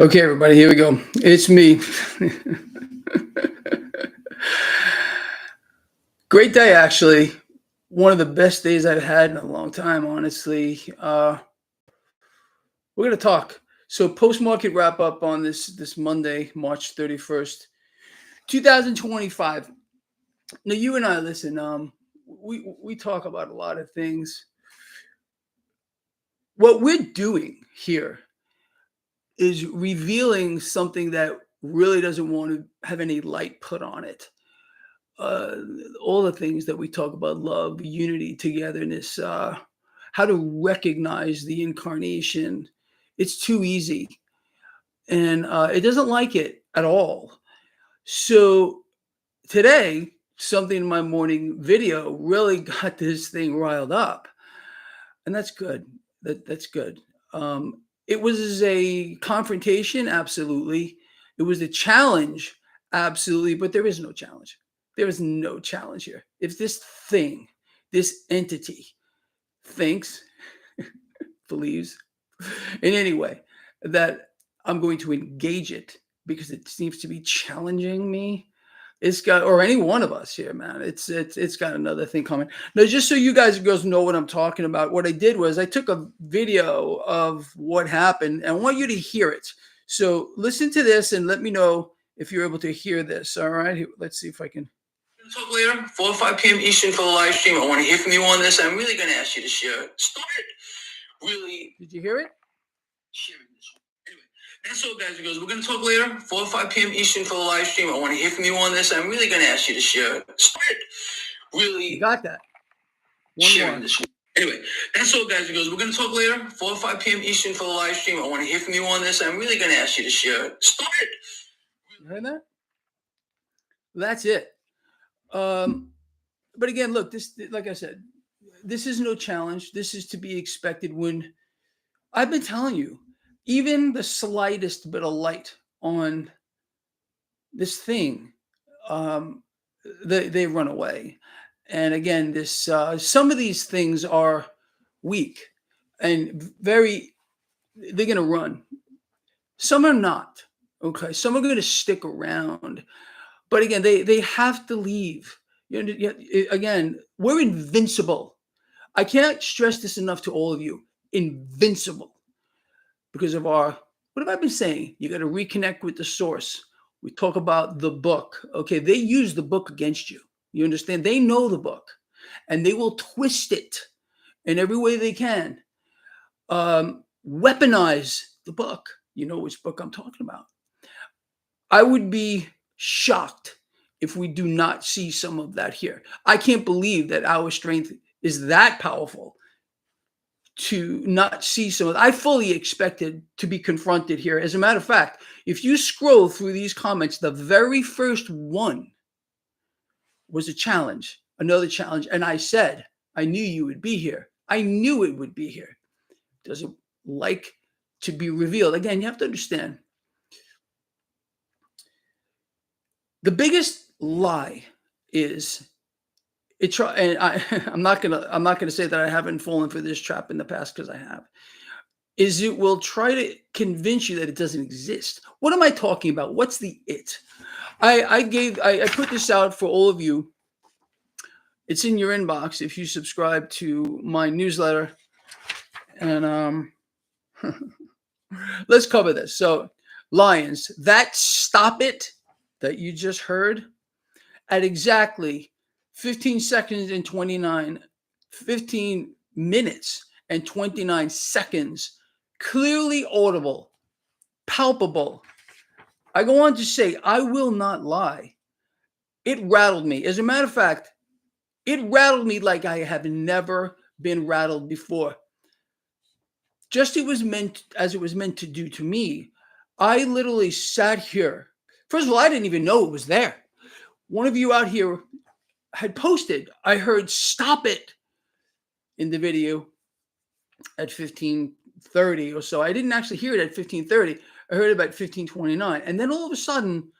Okay, everybody, here we go. It's me. Great day, actually. One of the best days I've had in a long time, honestly. We're gonna talk. So, post-market wrap up on this Monday, March 31st, 2025. Now, you and I listen. We talk about a lot of things. What we're doing here is revealing something that really doesn't want to have any light put on it. uh, all the things that we talk about: love, unity, togetherness, how to recognize the incarnation. It's too easy, and it doesn't like it at all. So, today, something in my morning video really got this thing riled up, and that's good. That's good. It was a confrontation, absolutely. It was a challenge, absolutely. But there is no challenge. There is no challenge here. If this thing, this entity, thinks, believes, in any way that I'm going to engage it because it seems to be challenging me, it's got, or any one of us here, man. It's got another thing coming. Now, just so you guys and girls know what I'm talking about, what I did was I took a video of what happened, and I want you to hear it. So listen to this and let me know if you're able to hear this. All right, let's see if I can. Talk later, 4 or 5 p.m. Eastern for the live stream. I want to hear from you on this. I'm really going to ask you to share it. Start really. Did you hear it? Sharing this one. Anyway, that's all, guys and girls. We're going to talk later, 4 or 5 p.m. Eastern for the live stream. I want to hear from you on this. I'm really going to ask you to share it. Start really. You got that. Sharing this one. Anyway, that's all, guys and girls. We're going to talk later, 4 or 5 p.m. Eastern for the live stream. I want to hear from you on this. I'm really going to ask you to share it. Start. You heard that? That's it. But again, look, this, like I said, this is no challenge. This is to be expected when I've been telling you, even the slightest bit of light on this thing, um, they run away. And again, this some of these things are weak and very, they're going to run. Some are not. Okay, some are going to stick around, but again, they have to leave. Again, we're invincible. I can't stress this enough to all of you. Invincible because of our, what have I been saying? You got to reconnect with the source. We talk about the book. Okay, they use the book against you. You understand? They know the book, and they will twist it in every way they can. Weaponize the book. You know which book I'm talking about. I would be shocked if we do not see some of that here. I can't believe that our strength is that powerful to not see some of it. I fully expected to be confronted here. As a matter of fact, if you scroll through these comments, the very first one was a challenge, another challenge. And I said, I knew you would be here. I knew it would be here. Doesn't like to be revealed. Again, you have to understand. The biggest lie is it. And I'm not gonna say that I haven't fallen for this trap in the past, because I have. Is it will try to convince you that it doesn't exist. What am I talking about? What's the it? I put this out for all of you. It's in your inbox if you subscribe to my newsletter. And let's cover this. So, Lions, that stop it that you just heard at exactly 15 seconds and 15 minutes and 29 seconds, clearly audible, palpable. I go on to say, I will not lie. It rattled me. As a matter of fact, it rattled me like I have never been rattled before. Just as it was meant to do to me. I literally sat here. First of all, I didn't even know it was there. One of you out here had posted, I heard "stop it" in the video at 15:30 or so. I didn't actually hear it at 15:30. I heard it about 15:29. And then all of a sudden,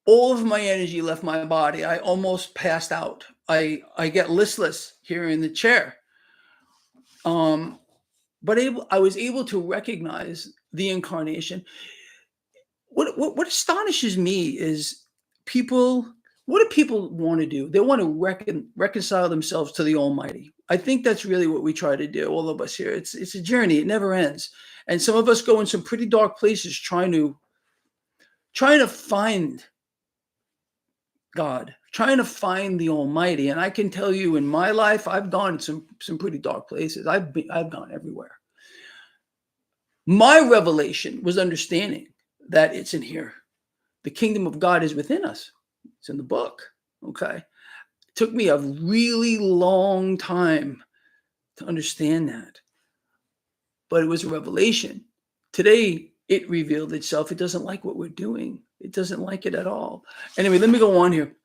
all of my energy left my body. I almost passed out. I get listless here in the chair. but I was able to recognize the incarnation. What astonishes me is people. What do people want to do? They want to reconcile themselves to the Almighty. I think that's really what we try to do, all of us here. It's a journey; it never ends. And some of us go in some pretty dark places trying to find God, trying to find the Almighty. And I can tell you, in my life, I've gone some pretty dark places. I've gone everywhere. My revelation was understanding that it's in here. The kingdom of God is within us. It's in the book. Okay. It took me a really long time to understand that, but it was a revelation. Today, it revealed itself. It doesn't like what we're doing. It doesn't like it at all. Anyway, let me go on here.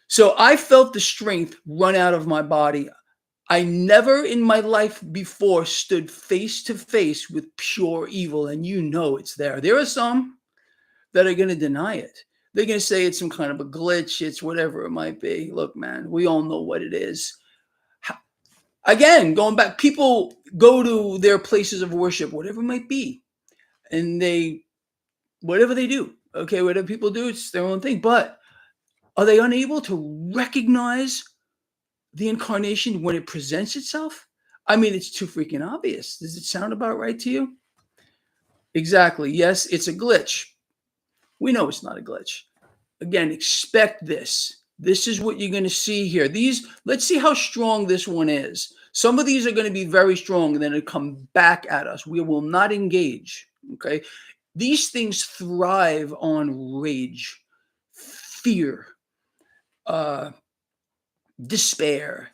So I felt the strength run out of my body. I never in my life before stood face to face with pure evil, and you know it's there. There are some that are going to deny it. They're going to say it's some kind of a glitch. It's whatever it might be. Look, man, we all know what it is. Again, going back, people go to their places of worship, whatever it might be, and whatever they do, okay, whatever people do, it's their own thing. But are they unable to recognize the incarnation when it presents itself? I mean, it's too freaking obvious. Does it sound about right to you? Exactly. Yes, it's a glitch. We know it's not a glitch. Again, expect this. This is what you're going to see here. Let's see how strong this one is. Some of these are going to be very strong and then it'll come back at us. We will not engage. Okay. These things thrive on rage, fear, despair,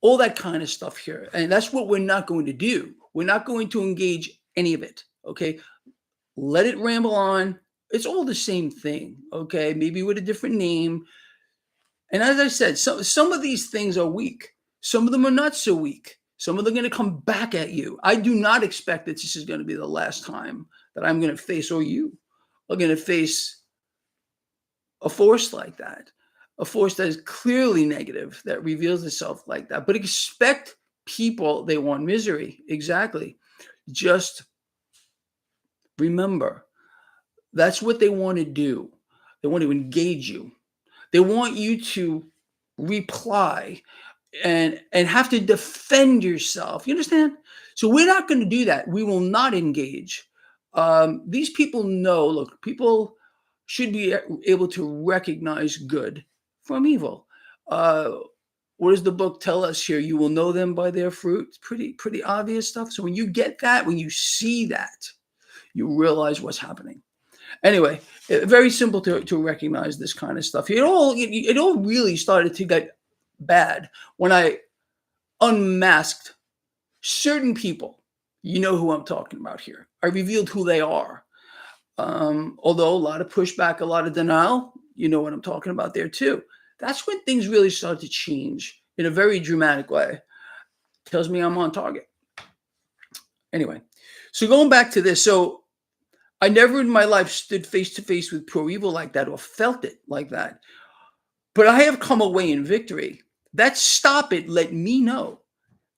all that kind of stuff here. And that's what we're not going to do. We're not going to engage any of it. Okay. Let it ramble on. It's all the same thing. Okay. Maybe with a different name. And as I said, some of these things are weak. Some of them are not so weak. Some of them are going to come back at you. I do not expect that this is going to be the last time that I'm going to face, or you are going to face, a force like that. A force that is clearly negative, that reveals itself like that. But expect people, they want misery. Exactly. Just remember, that's what they want to do. They want to engage you. They want you to reply and have to defend yourself. You understand? So we're not going to do that. We will not engage. These people know, look, people should be able to recognize good from evil. What does the book tell us here? You will know them by their fruit. It's pretty obvious stuff. So when you get that, when you see that, you realize what's happening. Anyway, very simple to recognize this kind of stuff. It all really started to get bad when I unmasked certain people. You know who I'm talking about here. I revealed who they are. Although a lot of pushback, a lot of denial, you know what I'm talking about there too. That's when things really start to change in a very dramatic way. Tells me I'm on target. Anyway, so going back to this, so I never in my life stood face to face with pure evil like that or felt it like that. But I have come away in victory. That stop it let me know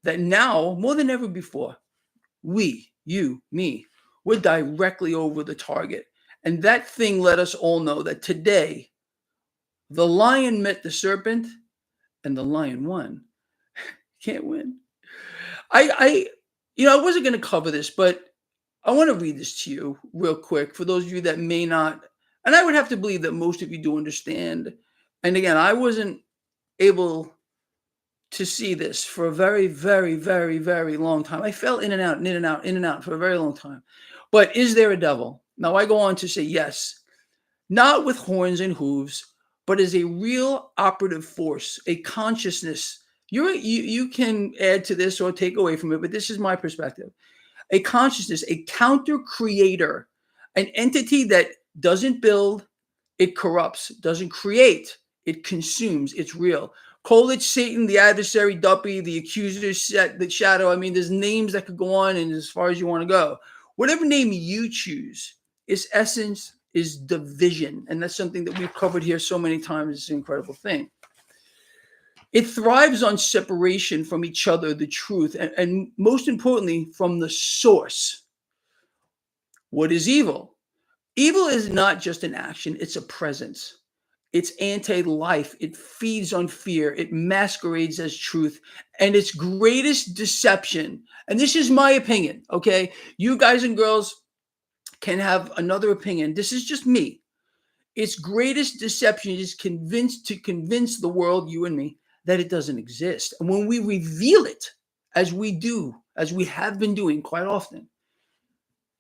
that now, more than ever before, we, you, me, we're directly over the target. And that thing let us all know that today, the lion met the serpent and the lion won. Can't win. I wasn't going to cover this, but I want to read this to you real quick for those of you that may not, and I would have to believe that most of you do understand. And again, I wasn't able to see this for a very, very, very, very long time. I fell in and out, in and out, in and out for a very long time. But is there a devil? Now I go on to say yes, not with horns and hooves, but as a real operative force, a consciousness. You can add to this or take away from it, but this is my perspective. A consciousness, a counter creator, an entity that doesn't build, it corrupts, doesn't create, it consumes, it's real. Call it Satan, the adversary, Duppy, the accuser, the shadow. I mean, there's names that could go on and as far as you want to go. Whatever name you choose, its essence is division. And that's something that we've covered here so many times. It's an incredible thing. It thrives on separation from each other, the truth, and most importantly, from the source. What is evil? Evil is not just an action, it's a presence. It's anti life. It feeds on fear. It masquerades as truth. And its greatest deception, and this is my opinion, okay? You guys and girls can have another opinion. This is just me. Its greatest deception is convince the world, you and me, that it doesn't exist. And when we reveal it, as we do, as we have been doing quite often,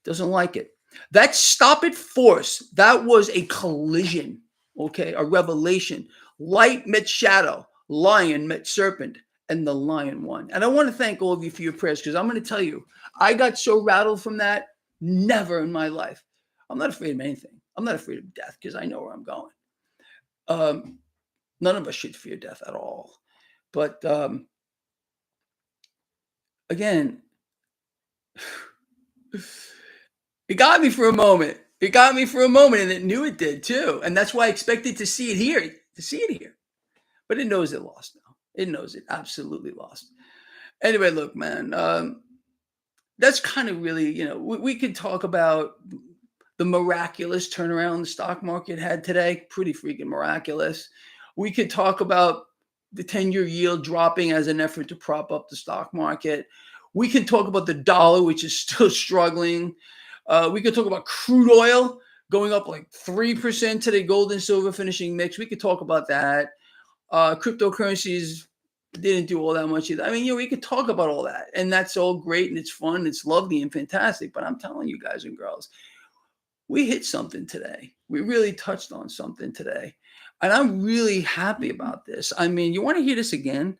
doesn't like it. That stop it force, that was a collision, okay, a revelation. Light met shadow, lion met serpent, and the lion won. And I want to thank all of you for your prayers, because I'm going to tell you, I got so rattled from that. Never in my life. I'm not afraid of anything. I'm not afraid of death because I know where I'm going. None of us should fear death at all. But again, it got me for a moment. It got me for a moment, and it knew it did too. And that's why I expected to see it here. But it knows it lost now. It knows it absolutely lost. Anyway, look, man, that's kind of really, we could talk about the miraculous turnaround the stock market had today. Pretty freaking miraculous. We could talk about the 10-year yield dropping as an effort to prop up the stock market. We can talk about the dollar, which is still struggling. We could talk about crude oil going up like 3% today, gold and silver finishing mix. We could talk about that. Cryptocurrencies didn't do all that much either. I mean, we could talk about all that, and that's all great, and it's fun, it's lovely and fantastic. But I'm telling you guys and girls, we hit something today. We really touched on something today, and I'm really happy about this. I mean, you want to hear this again?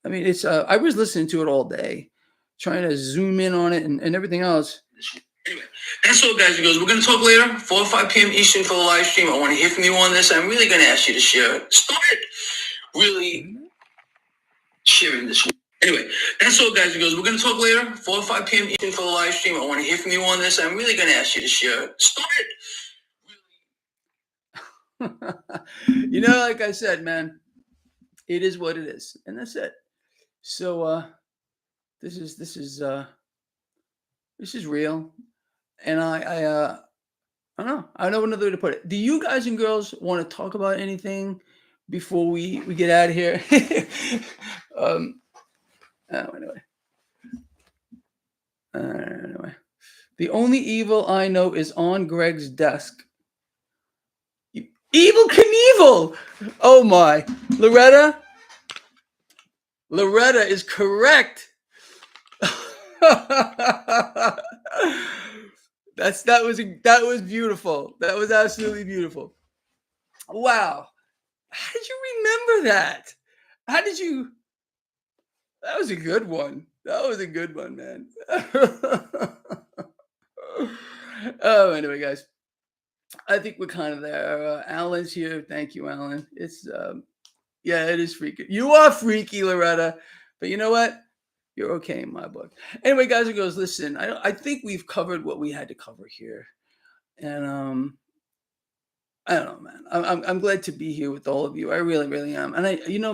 I mean, it's I was listening to it all day, trying to zoom in on it and everything else. Anyway, that's all, guys and girls. We're going to talk later, 4 or 5 p.m. Eastern for the live stream. I want to hear from you on this. I'm really going to ask you to share. Start really sharing this. Anyway, that's all, guys and girls. We're going to talk later, 4 or 5 p.m. Eastern for the live stream. I want to hear from you on this. I'm really going to ask you to share. Start like I said, man, it is what it is, and that's it. So this is real, and I don't know. I don't know another way to put it. Do you guys and girls want to talk about anything before we get out of here? Anyway, the only evil I know is on Greg's desk. Evil Knievel! Oh my, Loretta is correct. that was beautiful. That was absolutely beautiful. Wow. How did you remember that? That was a good one. That was a good one, man. Oh, anyway, guys, I think we're kind of there. Alan's here. Thank you, Alan. It's yeah, it is freaky. You are freaky, Loretta, but you know what? You're okay in my book. Anyway, guys and girls, listen. I think we've covered what we had to cover here, and I don't know, man. I'm glad to be here with all of you. I really, really am. And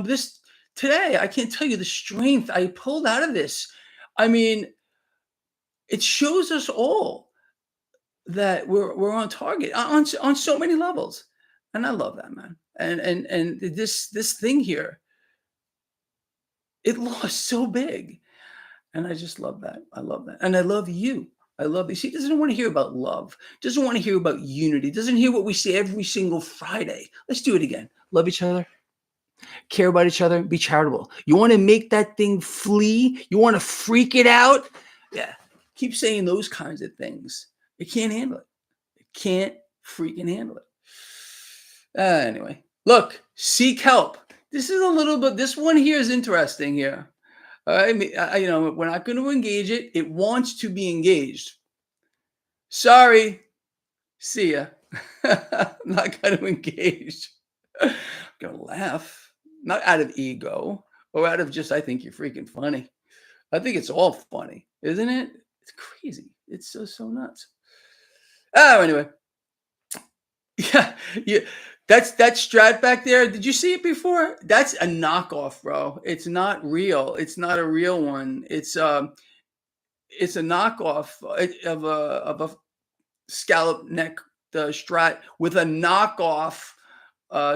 this today, I can't tell you the strength I pulled out of this. I mean, it shows us all that we're on target on so many levels, and I love that, man. And this thing here, it lost so big, and I just love that. I love that, and I love you. I love you. See, doesn't want to hear about love. Doesn't want to hear about unity. Doesn't hear what we say every single Friday. Let's do it again. Love each other. Care about each other. Be charitable. You want to make that thing flee? You want to freak it out? Yeah. Keep saying those kinds of things. It can't handle it. It can't freaking handle it. Anyway, look, seek help. This is a little bit, this one here is interesting here. We're not going to engage it. It wants to be engaged. Sorry. See ya. I'm not going to engage. I'm going to laugh. Not out of ego or out of just, I think you're freaking funny. I think it's all funny, isn't it? It's crazy. It's so nuts. Oh, anyway. Yeah. That's that Strat back there. Did you see it before? That's a knockoff, bro. It's not real. It's not a real one. It's a knockoff of a scallop neck the Strat with a knockoff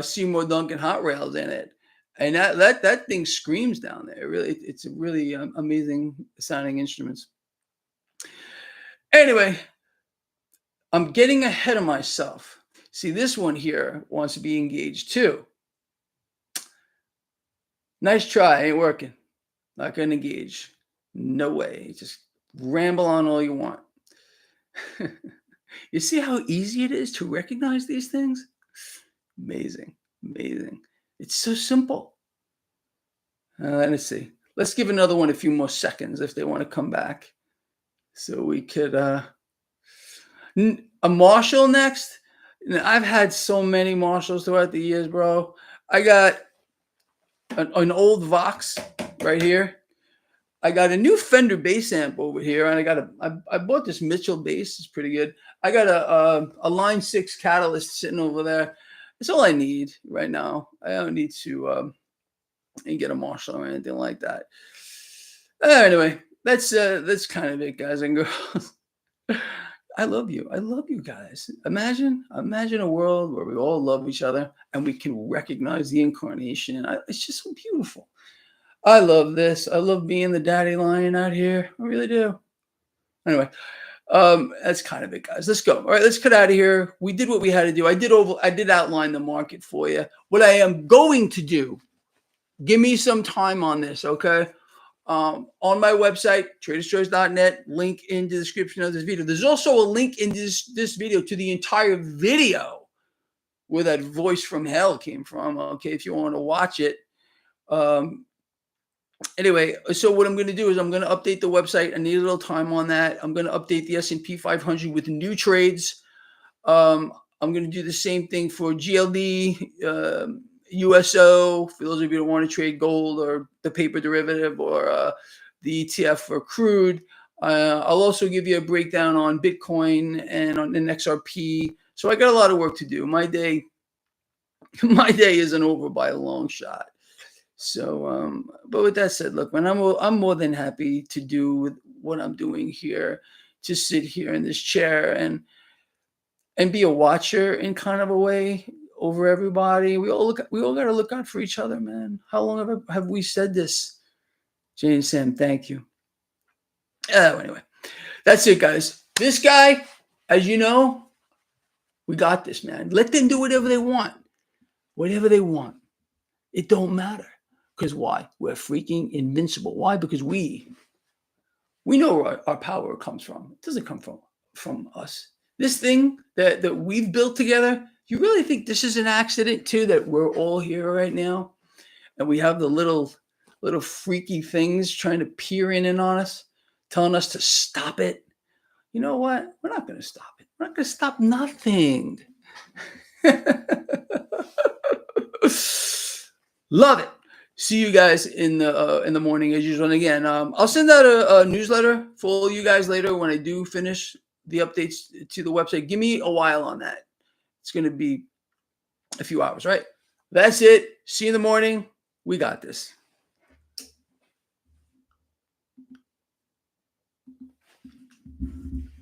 Seymour Duncan hot rails in it. And that thing screams down there. Really, it's a really amazing sounding instruments. Anyway, I'm getting ahead of myself. See, this one here wants to be engaged too. Nice try, ain't working. Not gonna engage. No way. Just ramble on all you want. You see how easy it is to recognize these things? Amazing. Amazing. It's so simple. Let's see. Let's give another one a few more seconds if they want to come back. So we could a Marshall next. I've had so many Marshalls throughout the years, bro. I got an old Vox right here. I got a new Fender bass amp over here, and I bought this Mitchell bass. It's pretty good. I got a Line 6 Catalyst sitting over there. That's all I need right now. I don't need to get a Marshall or anything like that. Anyway, that's kind of it, guys and girls. I love you. I love you guys. Imagine a world where we all love each other and we can recognize the incarnation. It's just so beautiful. I love this. I love being the daddy lion out here. I really do. Anyway, that's kind of it, guys. Let's go. All right, let's cut out of here. We did what we had to do. I did outline the market for you. What I am going to do, give me some time on this, okay? On my website, traderschoice.net, link in the description of this video. There's also a link in this video to the entire video where that voice from hell came from, okay, if you want to watch it. Anyway, so what I'm going to do is I'm going to update the website. I need a little time on that. I'm going to update the S&P 500 with new trades. I'm going to do the same thing for GLD, USO, for those of you who want to trade gold or the paper derivative or the ETF for crude. I'll also give you a breakdown on Bitcoin and on an XRP. So I got a lot of work to do. My day isn't over by a long shot. So, but with that said, look, man, I'm more than happy to do what I'm doing here, to sit here in this chair and be a watcher in kind of a way over everybody. We all got to look out for each other, man. How long have we said this? Jay and Sam, thank you. Anyway, that's it, guys. This guy, as you know, we got this, man. Let them do whatever they want. Whatever they want. It don't matter. Because why? We're freaking invincible. Why? Because we know where our power comes from. It doesn't come from us. This thing that we've built together, you really think this is an accident too, that we're all here right now? And we have the little freaky things trying to peer in on us, telling us to stop it. You know what? We're not going to stop it. We're not going to stop nothing. Love it. See you guys in the morning as usual. And again, I'll send out a newsletter for all you guys later when I do finish the updates to the website. Give me a while on that. It's going to be a few hours, right? That's it. See you in the morning. We got this.